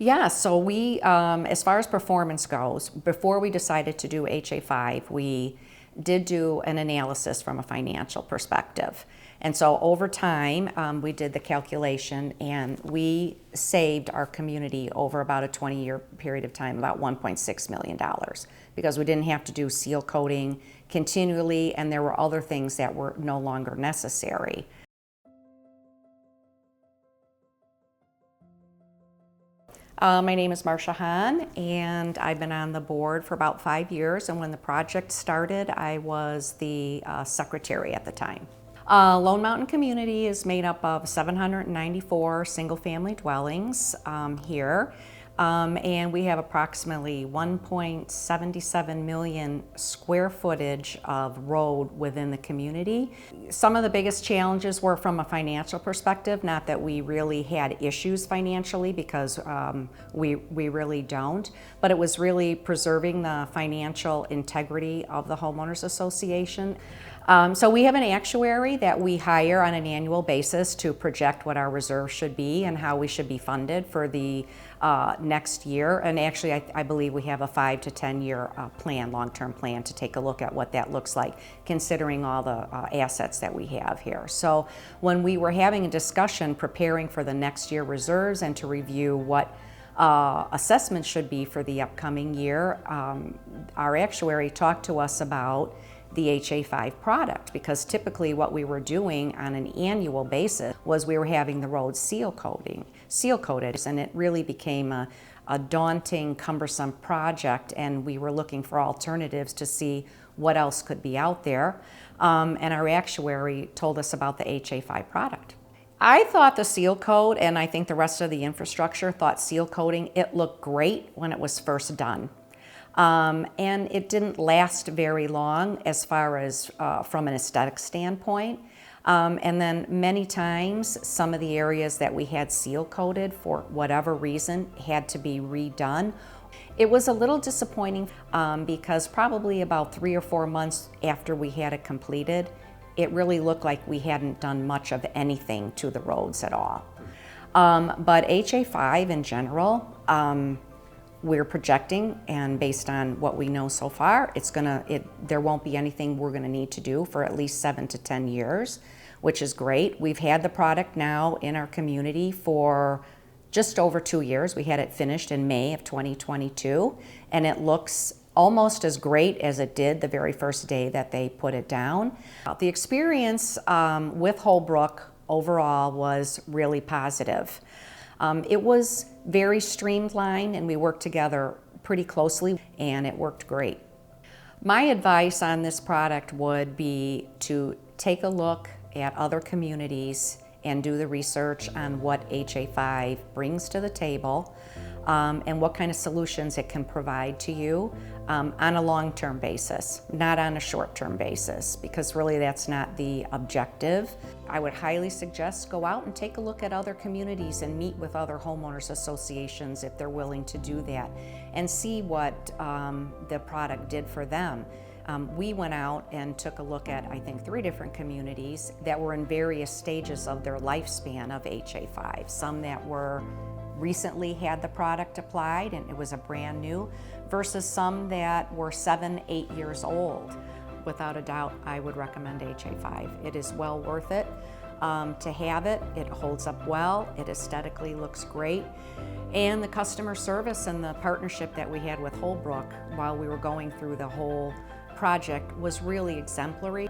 Yeah, so we, as far as performance goes, before we decided to do HA5, we did do an analysis from a financial perspective. And so over time, we did the calculation and we saved our community over about a 20-year period of time, about $1.6 million, because we didn't have to do seal coating continually and there were other things that were no longer necessary. My name is Marsha Han, and I've been on the board for about 5 years, and when the project started, I was the secretary at the time. Lone Mountain Community is made up of 794 single-family dwellings here, and we have approximately 1.77 million square footage of road within the community. Some of the biggest challenges were from a financial perspective, not that we really had issues financially, because we really don't, but it was really preserving the financial integrity of the homeowners association. So we have an actuary that we hire on an annual basis to project what our reserves should be and how we should be funded for the next year. And actually, I believe we have a 5 to 10 year plan, long-term plan, to take a look at what that looks like, considering all the assets that we have here. So when we were having a discussion preparing for the next year reserves and to review what assessments should be for the upcoming year, our actuary talked to us about the HA5 product, because typically what we were doing on an annual basis was we were having the roads seal coated, and it really became a daunting, cumbersome project, and we were looking for alternatives to see what else could be out there, and our actuary told us about the HA5 product. I thought the seal coat, and I think the rest of the infrastructure thought seal coating, it looked great when it was first done. And it didn't last very long as far as from an aesthetic standpoint. And then many times, some of the areas that we had seal coated for whatever reason had to be redone. It was a little disappointing because probably about 3 or 4 months after we had it completed, it really looked like we hadn't done much of anything to the roads at all. But HA5 in general, we're projecting, and based on what we know so far, there won't be anything we're gonna need to do for at least 7 to 10 years, which is great. We've had the product now in our community for just over 2 years. We had it finished in May of 2022, and it looks almost as great as it did the very first day that they put it down. The experience with Holbrook overall was really positive. It was very streamlined, and we worked together pretty closely, and it worked great. My advice on this product would be to take a look at other communities and do the research on what HA5 brings to the table, and what kind of solutions it can provide to you on a long-term basis, not on a short-term basis, because really that's not the objective. I would highly suggest go out and take a look at other communities and meet with other homeowners associations if they're willing to do that, and see what the product did for them. We went out and took a look at, I think, 3 different communities that were in various stages of their lifespan of HA5. Some that were recently had the product applied and it was a brand new, versus some that were 7, 8 years old. Without a doubt, I would recommend HA5. It is well worth it to have it. It holds up well, it aesthetically looks great, and the customer service and the partnership that we had with Holbrook while we were going through the whole project was really exemplary.